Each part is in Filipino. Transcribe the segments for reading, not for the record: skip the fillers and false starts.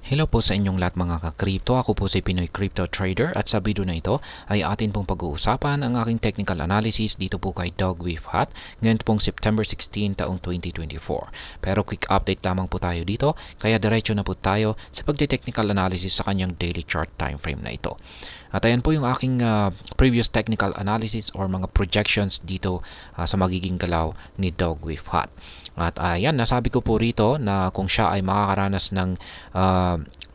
Hello po sa inyong lahat mga ka-crypto. Ako po si Pinoy Crypto Trader at sa video na ito ay atin pong pag-uusapan ang aking technical analysis dito po kay Dog with Hat ngayon pong September 16 taong 2024. Pero quick update lamang po tayo dito kaya diretso na po tayo sa pagte-technical analysis sa kanyang daily chart time frame na ito. At ayan po yung aking previous technical analysis or mga projections dito sa magiging galaw ni Dog with Hat. At ayan, nasabi ko po rito na kung siya ay makakaranas ng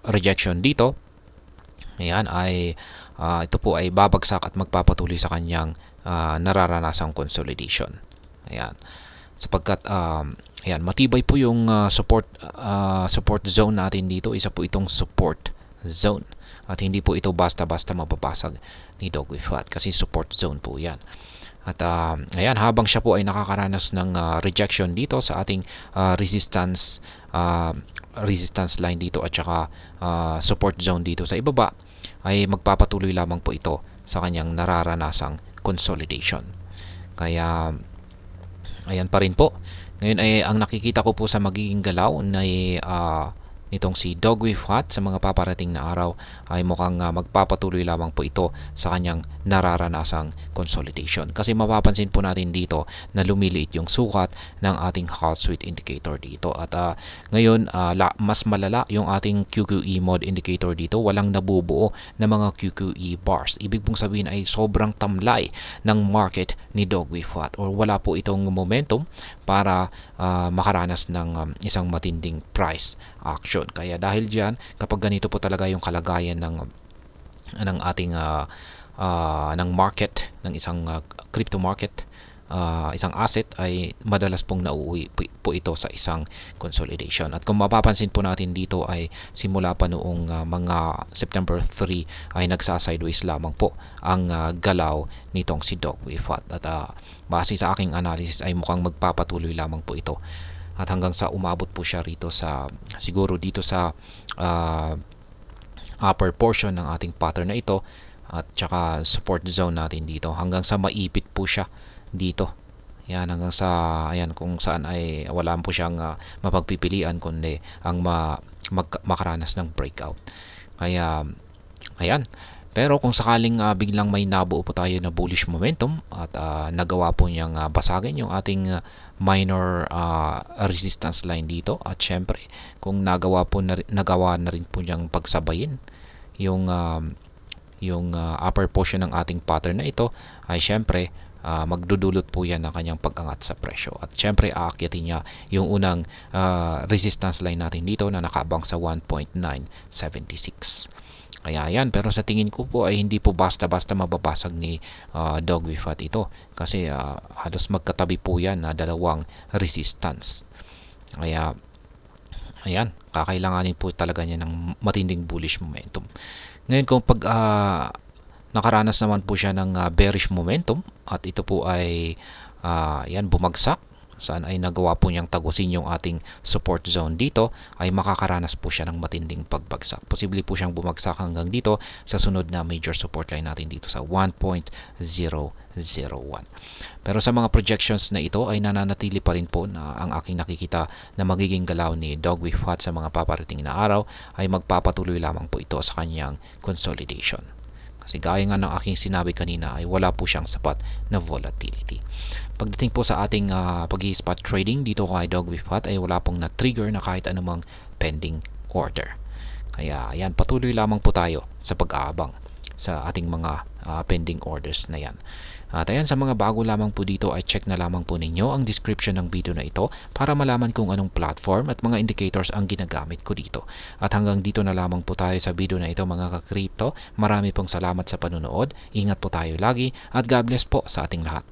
rejection dito, ayan ay ito po ay babagsak at magpapatuloy sa kanyang nararanasang consolidation. Ayan. Sapagkat ayan, matibay po yung support zone natin dito. Isa po itong support zone. At hindi po ito basta-basta mababasag ni Dog with Hat kasi support zone po 'yan. At ayan, habang siya po ay nakakaranas ng rejection dito sa ating resistance line dito at saka support zone dito sa ibaba, ay magpapatuloy lamang po ito sa kanyang nararanasang consolidation. Kaya ayan pa rin po. Ngayon ay ang nakikita ko po sa magiging galaw na nitong si Dog with Hat sa mga paparating na araw ay mukhang magpapatuloy lamang po ito sa kanyang nararanasang consolidation. Kasi mapapansin po natin dito na lumiliit yung sukat ng ating Hall Switch indicator dito. At ngayon mas malala yung ating QQE mode indicator dito. Walang nabubuo na mga QQE bars. Ibig pong sabihin ay sobrang tamlay ng market ni Dog with Hat or wala po itong momentum para makaranas ng isang matinding price action. Kaya dahil diyan, kapag ganito po talaga yung kalagayan ng ating ng market, ng isang crypto market, isang asset, ay madalas pong nauuwi po ito sa isang consolidation. At kung mapapansin po natin dito ay simula pa noong mga September 3 ay nagsa-sideways lamang po ang galaw nitong si Dog with Hat. At base sa aking analysis ay mukhang magpapatuloy lamang po ito. At hanggang sa umabot po siya rito sa siguro dito sa upper portion ng ating pattern na ito at saka support zone natin dito hanggang sa maipit po siya dito. Yan, hanggang sa ayan kung saan ay wala po siyang mapagpipilian kundi ang makaranas ng breakout. Kaya ayan. Pero kung sakaling biglang may nabuo po tayo na bullish momentum at nagawa po niyang basagin yung ating minor resistance line dito, at syempre kung nagawa na rin po niyang pagsabayin yung upper portion ng ating pattern na ito, ay syempre magdudulot po yan ng kanyang pag-angat sa presyo. At syempre aakyatin niya yung unang resistance line natin dito na nakaabang sa 1.976. Kaya yan, pero sa tingin ko po ay hindi po basta-basta mababasag ni Dog with Hat ito kasi halos magkatabi po yan na dalawang resistance. Kaya ayan, kakailanganin po talaga niya ng matinding bullish momentum. Ngayon kung pag nakaranas naman po siya ng bearish momentum at ito po ay yan, bumagsak, saan ay nagawa po niyang tagusin yung ating support zone dito, ay makakaranas po siya ng matinding pagbagsak. Posible po siyang bumagsak hanggang dito sa sunod na major support line natin dito sa 1.001. Pero sa mga projections na ito ay nananatili pa rin po na ang aking nakikita na magiging galaw ni Dog with Hat sa mga paparating na araw ay magpapatuloy lamang po ito sa kanyang consolidation. Kasi gaya nga ng aking sinabi kanina ay wala po siyang sapat na volatility. Pagdating po sa ating pag-i-spot trading dito kay Dog with Hat ay wala pong na-trigger na kahit anumang pending order. Kaya ayan, patuloy lamang po tayo sa pag-aabang sa ating mga pending orders na yan. At ayan, sa mga bago lamang po dito ay check na lamang po ninyo ang description ng video na ito para malaman kung anong platform at mga indicators ang ginagamit ko dito. At hanggang dito na lamang po tayo sa video na ito mga ka-crypto. Marami pong salamat sa panonood. Ingat po tayo lagi at God bless po sa ating lahat.